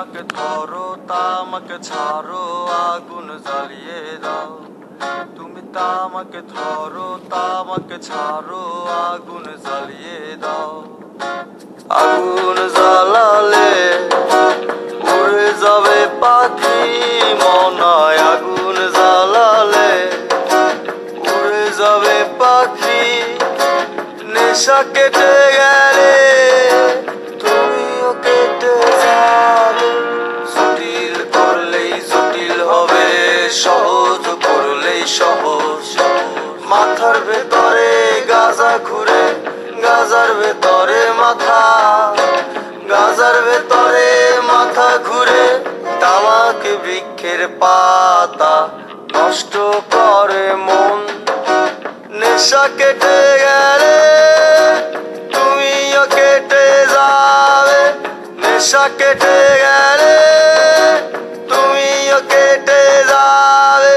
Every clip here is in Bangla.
আমাকে ধরো তামাকে ছাড়ো আগুন জ্বালিয়ে দাও। তুমি তামাকে ধরো তামাকে ছাড়ো আগুন জ্বালিয়ে দাও। আগুন জ্বালালে উড়ে যাবে পাখি মনায়, আগুন জ্বালালে উড়ে যাবে পাখি। নেশা কেটে গেলে তুমিও কেটে যাবে। জটিল করলেই জটিল হবে, সহজ করলেই সহজ। মাথার ভেতরে গাজা ঘুরে, গাজার ভেতরে মাথা, গাজার ভেতরে মাথা ঘুরে। তামাক বৃক্ষের পাতা নষ্ট করে মন। নেশা কেটে গেলে তুমিও কেটে যাবে। নেশা কেটে গেলে তুমিও কেটে যাবে।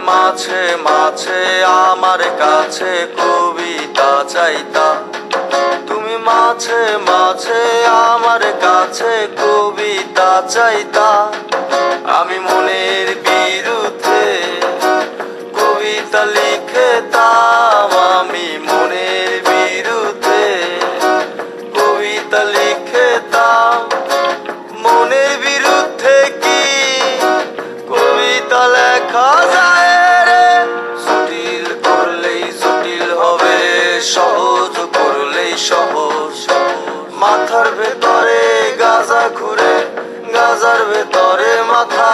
মাঝে মাঝে আমার কাছে কবিতা চাইতা। তুমি মাঝে মাঝে আমার কাছে কবিতা চাইতা। আমি মনের বিরুদ্ধে কবিতা লিখতাম। আমি মনের বিরুদ্ধে কবিতা লিখতাম। মনের বিরুদ্ধে কি কবিতা লেখা যায়? সহজ করলেই সহজ। মাথার ভেতরে গাজা ঘুরে, গাজার ভেতরে মাথা,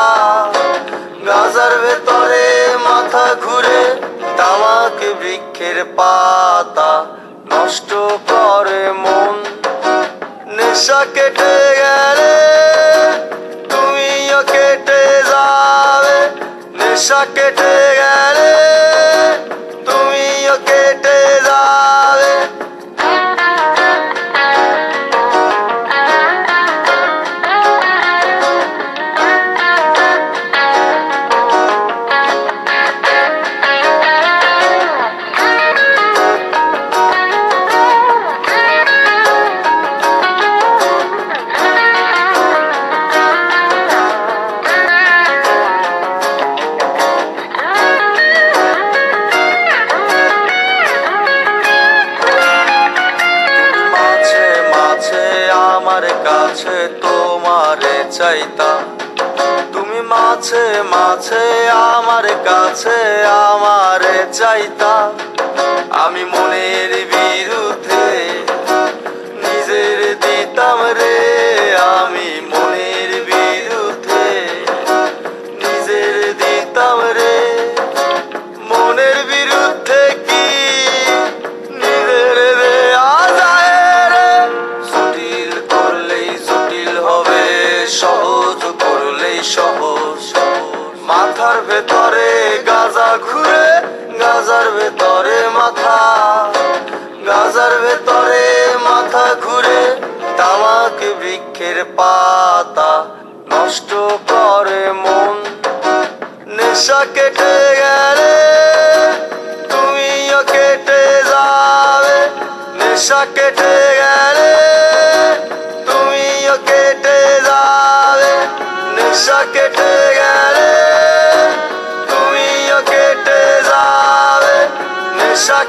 গাজার ভেতরে মাথা ঘুরে। তামাক বৃক্ষের পাতা নষ্ট করে মন। নেশা কেটে গেলে তুমিও কেটে যাবে। নেশা কেটে গেলে তুমিও কেটে যাবে। আমার কাছে তোমারে চাইতা। তুমি মাঝে মাঝে আমার কাছে আমারে চাইতা। আমি মনের বিরুদ্ধে নিজের দিতাম রে। আমি মনের বিরুদ্ধে নিজের দিতাম রে। মনের বিরুদ্ধে কি নিজের দেয়া যায় রে? জটিল করলেই জটিল হবে, সহজ করলেই সহজ। মাথার ভেতরে গাজা ঘুরে, গাজার ভেতরে মাথা, গাজার ভেতরে মাথা ঘুরে। তামাক বৃক্ষের পাতা নষ্ট করে মন। নেশা কেটে গেলে তুমিও কেটে যাবে। নেশা কেটে গেলে তুমিও কেটে যাবে। নেশা কেটে গেলে তুমিও কেটে যাবে। নেশা